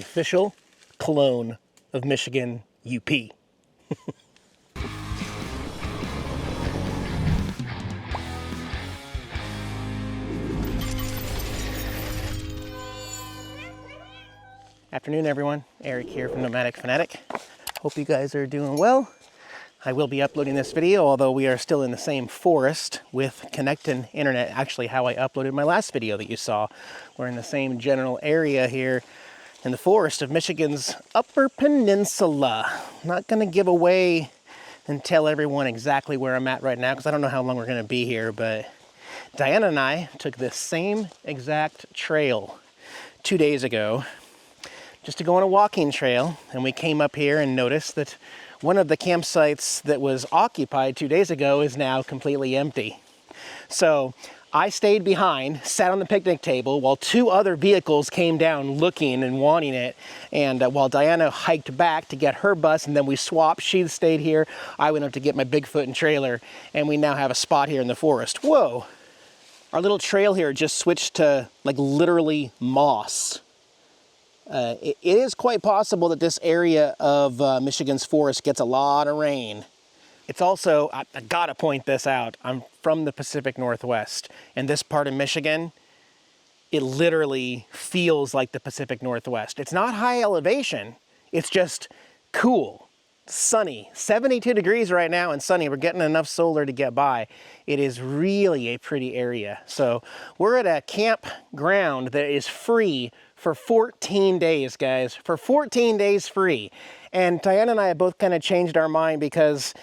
official clone of Michigan UP. Afternoon, everyone. Eric here from Nomadic Fanatic. Hope you guys are doing well. I will be uploading this video, although we are still in the same forest with connecting internet. Actually, how I uploaded my last video that you saw. We're in the same general area here in the forest of Michigan's Upper Peninsula. I'm not going to give away and tell everyone exactly where I'm at right now because I don't know how long we're going to be here, but Diana and I took this same exact trail 2 days ago just to go on a walking trail, and we came up here and noticed that one of the campsites that was occupied 2 days ago is now completely empty. So I stayed behind, sat on the picnic table while two other vehicles came down looking and wanting it. And while Diana hiked back to get her bus, and then we swapped, she stayed here, I went up to get my Bigfoot and trailer, and we now have a spot here in the forest. Whoa! Our little trail here just switched to like literally moss. It is quite possible that this area of Michigan's forest gets a lot of rain. It's also, I gotta point this out, I'm from the Pacific Northwest, and this part of Michigan, it literally feels like the Pacific Northwest. It's not high elevation, it's just cool, sunny, 72 degrees right now and sunny. We're getting enough solar to get by. It is really a pretty area. So we're at a campground that is free for 14 days, guys. For 14 days free. And Diana and I have both kind of changed our mind because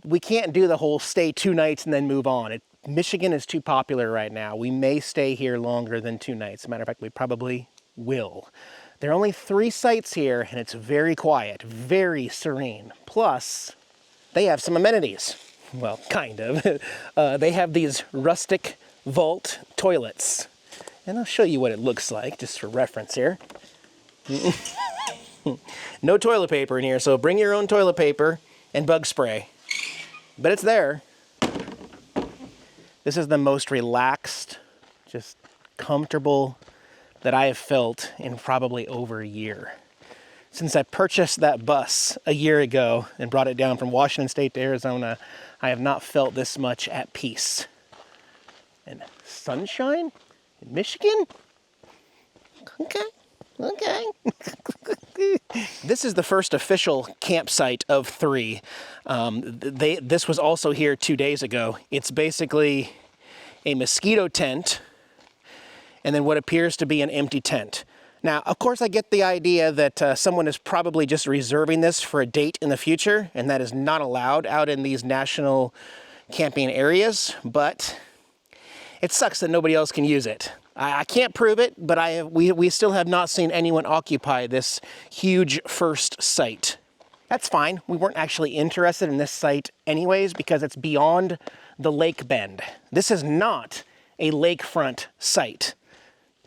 we can't do the whole stay 2 nights and then move on. Michigan is too popular right now. We may stay here longer than 2 nights. As a matter of fact, we probably will. There are only 3 sites here, and it's very quiet, very serene. Plus, they have some amenities. Well, kind of. They have these rustic vault toilets. And I'll show you what it looks like, just for reference here. No toilet paper in here, so bring your own toilet paper and bug spray. But it's there. This is the most relaxed, just comfortable that I have felt in probably over a year. Since I purchased that bus a year ago and brought it down from Washington State to Arizona, I have not felt this much at peace. And sunshine? In Michigan? Okay. This is the first official campsite of 3. This was also here 2 days ago. It's basically a mosquito tent and then what appears to be an empty tent. Now, of course, I get the idea that someone is probably just reserving this for a date in the future, and that is not allowed out in these national camping areas, but it sucks that nobody else can use it. I can't prove it, but we still have not seen anyone occupy this huge first site. That's fine. We weren't actually interested in this site anyways because it's beyond the lake bend. This is not a lakefront site,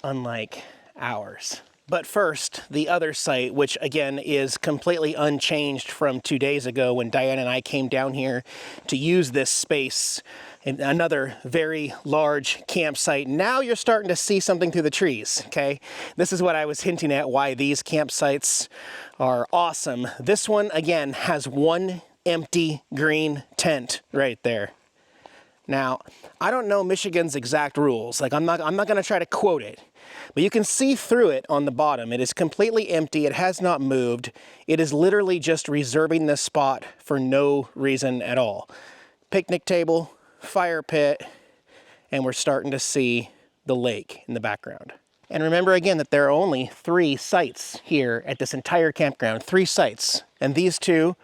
unlike ours. But first, the other site, which again is completely unchanged from 2 days ago when Diana and I came down here to use this space in another very large campsite. Now you're starting to see something through the trees, okay? This is what I was hinting at, why these campsites are awesome. This one, again, has 1 empty green tent right there. Now, I don't know Michigan's exact rules. Like, I'm not going to try to quote it. But you can see through it on the bottom. It is completely empty. It has not moved. It is literally just reserving this spot for no reason at all. Picnic table, fire pit, and we're starting to see the lake in the background. And remember again that there are only 3 sites here at this entire campground. 3 sites. And these 2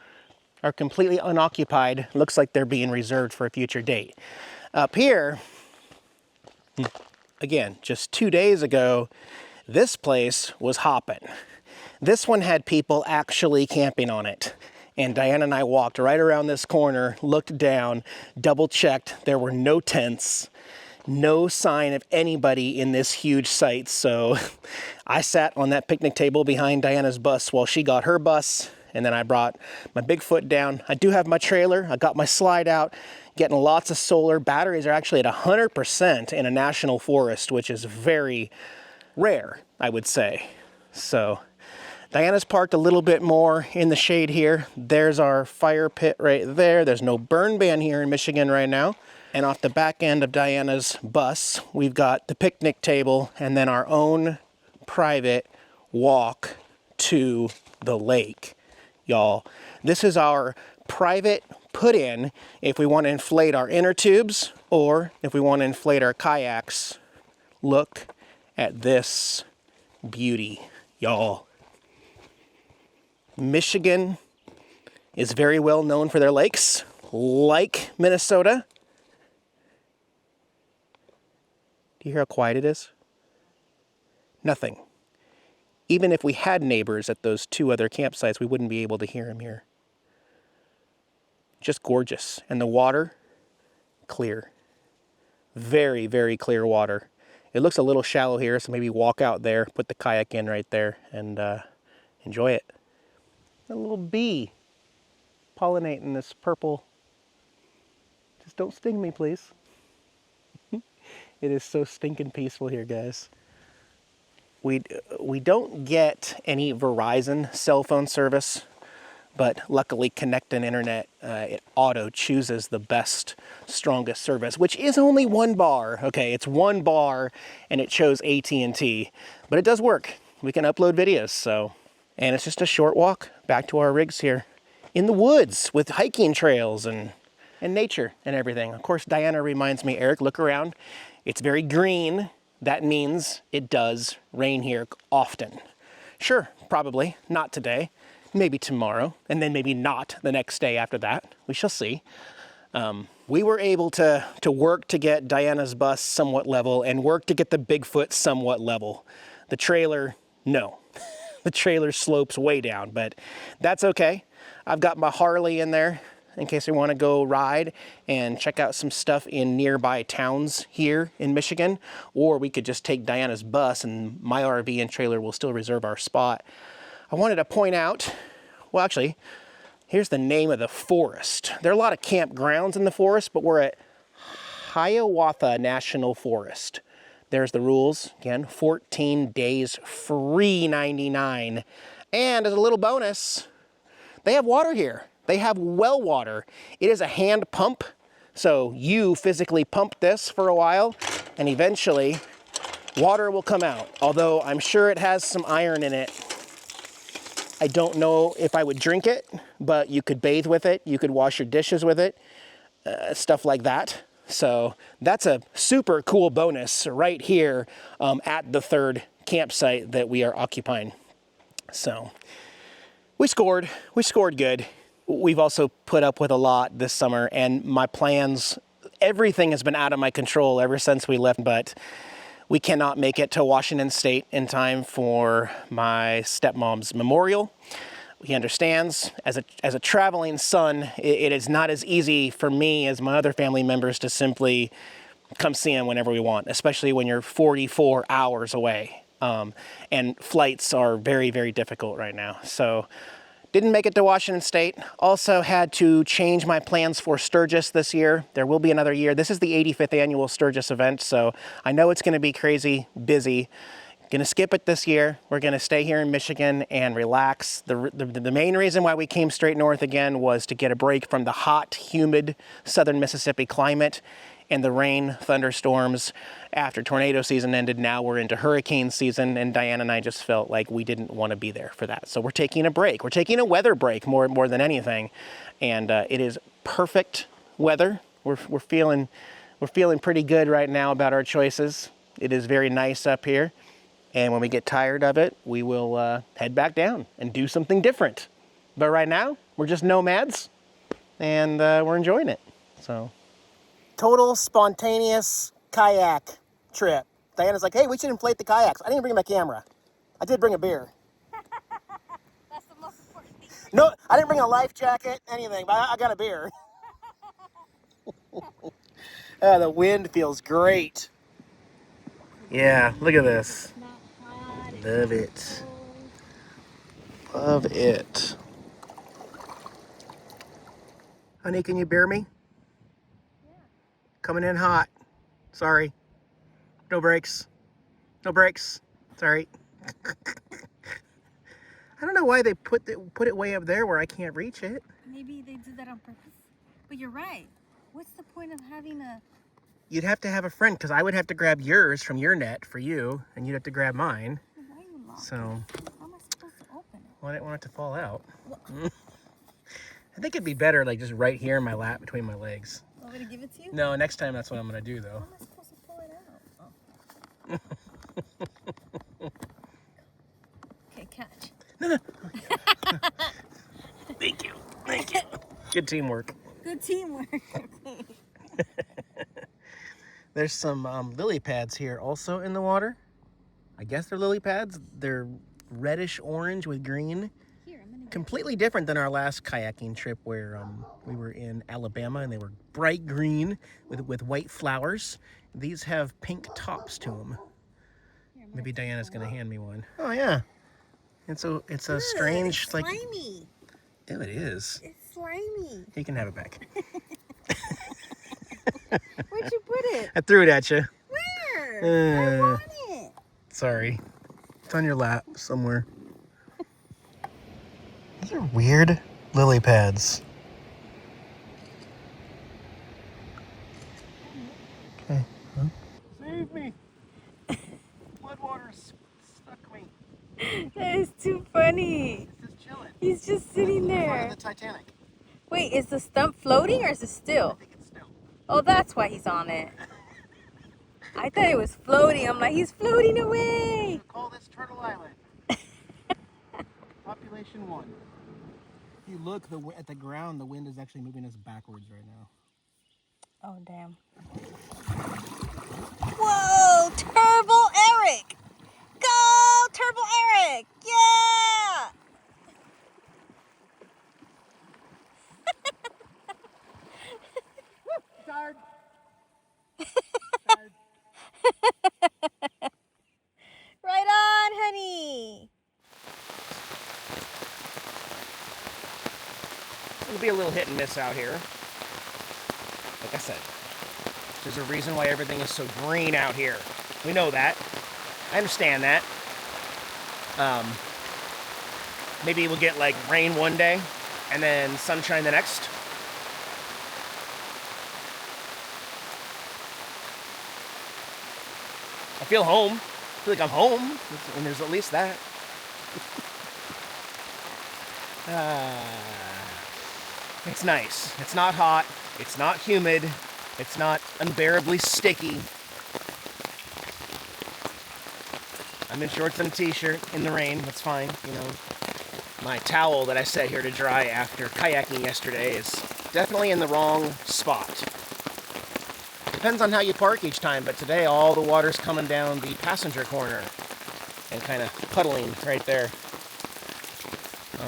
are completely unoccupied. Looks like they're being reserved for a future date. Up here, again, just 2 days ago, this place was hopping. This one had people actually camping on it. And Diana and I walked right around this corner, looked down, double-checked. There were no tents, no sign of anybody in this huge site. So I sat on that picnic table behind Diana's bus while she got her bus. And then I brought my Bigfoot down. I do have my trailer. I got my slide out, getting lots of solar. Batteries are actually at 100% in a national forest, which is very rare, I would say. So Diana's parked a little bit more in the shade here. There's our fire pit right there. There's no burn ban here in Michigan right now. And off the back end of Diana's bus, we've got the picnic table and then our own private walk to the lake. Y'all, this is our private put-in if we want to inflate our inner tubes or if we want to inflate our kayaks. Look at this beauty, y'all. Michigan is very well known for their lakes, like Minnesota. Do you hear how quiet it is? Nothing. Even if we had neighbors at those 2 other campsites, we wouldn't be able to hear them here. Just gorgeous. And the water, clear. Very, very clear water. It looks a little shallow here, so maybe walk out there, put the kayak in right there, and enjoy it. A little bee pollinating this purple. Just don't sting me, please. It is so stinking peaceful here, guys. We don't get any Verizon cell phone service, but luckily Canadien internet, it auto chooses the best, strongest service, which is only 1 bar. Okay, it's 1 bar and it chose AT&T, but it does work. We can upload videos, so. And it's just a short walk back to our rigs here in the woods with hiking trails and nature and everything. Of course, Diana reminds me, Eric, look around. It's very green. That means it does rain here often. Sure, probably, not today, maybe tomorrow, and then maybe not the next day after that. We shall see. We were able to work to get Diana's bus somewhat level and work to get the Bigfoot somewhat level. The trailer, no. The trailer slopes way down, but that's okay. I've got my Harley in there in case we want to go ride and check out some stuff in nearby towns here in Michigan, or we could just take Diana's bus and my RV and trailer will still reserve our spot. I wanted to point out, well, actually, here's the name of the forest. There are a lot of campgrounds in the forest, but we're at Hiawatha National Forest. There's the rules. Again, 14 days Free.99. And as a little bonus, they have water here. They have well water. It is a hand pump, so you physically pump this for a while, and eventually water will come out. Although I'm sure it has some iron in it. I don't know if I would drink it, but you could bathe with it. You could wash your dishes with it, stuff like that. So that's a super cool bonus right here at the 3rd campsite that we are occupying. So we scored good. We've also put up with a lot this summer, and my plans, everything has been out of my control ever since we left, but we cannot make it to Washington State in time for my stepmom's memorial. He understands. As a traveling son, it is not as easy for me as my other family members to simply come see him whenever we want, especially when you're 44 hours away. And flights are very, very difficult right now. So didn't make it to Washington State. Also had to change my plans for Sturgis this year. There will be another year. This is the 85th annual Sturgis event, so I know it's going to be crazy busy. Gonna skip it this year. We're gonna stay here in Michigan and relax. The main reason why we came straight north again was to get a break from the hot, humid southern Mississippi climate and the rain, thunderstorms. After tornado season ended, now we're into hurricane season, and Diana and I just felt like we didn't want to be there for that. So we're taking a break. We're taking a weather break more than anything, and it is perfect weather. We're feeling pretty good right now about our choices. It is very nice up here. And when we get tired of it, we will head back down and do something different. But right now, we're just nomads, and we're enjoying it. So, total spontaneous kayak trip. Diana's like, hey, we should inflate the kayaks. I didn't bring my camera. I did bring a beer. That's the most important thing. No, I didn't bring a life jacket, anything, but I got a beer. The wind feels great. Yeah, look at this. Love it. Love it. Honey, can you bear me? Yeah. Coming in hot. Sorry. No brakes. No brakes. Sorry. I don't know why they put it way up there where I can't reach it. Maybe they do that on purpose. But you're right. What's the point of having a... You'd have to have a friend, because I would have to grab yours from your net for you, and you'd have to grab mine. Why you lock So, it? How am I supposed to open it? well, I didn't want it to fall out. Well, I think it'd be better, like, just right here in my lap between my legs. want me to give it to you? No, next time that's what I'm going to do, though. How am I supposed to pull it out? Oh. Okay, catch. No. Thank you. Thank you. Good teamwork. Good teamwork. There's some lily pads here also in the water. I guess they're lily pads. They're reddish orange with green. Here, I'm gonna Completely different than our last kayaking trip where we were in Alabama and they were bright green with white flowers. These have pink tops to them. Maybe Diana's gonna hand me one. Oh yeah. It's a strange, it's like... slimy. Ew, it is. It's slimy. You can have it back. Where'd you put it? I threw it at you. Where? I want it. Sorry. It's on your lap somewhere. These are weird lily pads. Okay. Huh? Save me. Floodwater stuck me. That is too funny. It's just chilling. He's just sitting Front there. of the Titanic. Wait, is the stump floating or is it I still? think it's still. Oh, that's why he's on it. I thought it was floating. I'm like, he's floating away. Call this Turtle Island. Population 1. If you look at the ground, the wind is actually moving us backwards right now. Oh, damn. Whoa, Turbo Eric. Go, Turbo Eric. Yeah. Tired. Right on, honey. It'll be a little hit and miss out here. Like I said, there's a reason why everything is so green out here. We know that. I understand that. Maybe we'll get like rain one day and then sunshine the next. I feel home. I feel like I'm home, and there's at least that. It's nice. It's not hot. It's not humid. It's not unbearably sticky. I'm in shorts and a t-shirt in the rain. That's fine. You know, my towel that I set here to dry after kayaking yesterday is definitely in the wrong spot. Depends on how you park each time, but today all the water's coming down the passenger corner and kind of puddling right there.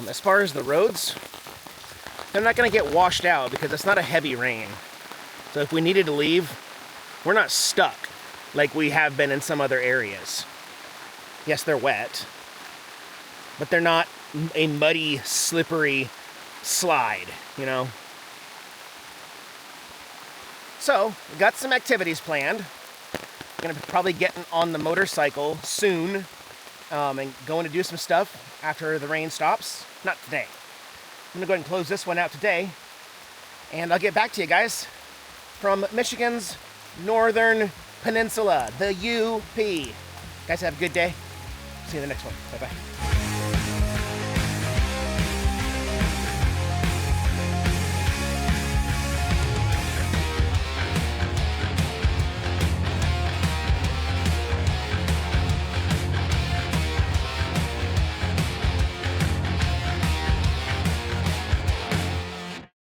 As far as the roads, they're not going to get washed out because it's not a heavy rain. So if we needed to leave, we're not stuck like we have been in some other areas. Yes, they're wet, but they're not a muddy, slippery slide, you know? So, we got some activities planned. I'm gonna be probably getting on the motorcycle soon and going to do some stuff after the rain stops. Not today. I'm gonna go ahead and close this one out today, and I'll get back to you guys from Michigan's northern peninsula, the UP. Guys, have a good day. See you in the next one. Bye-bye.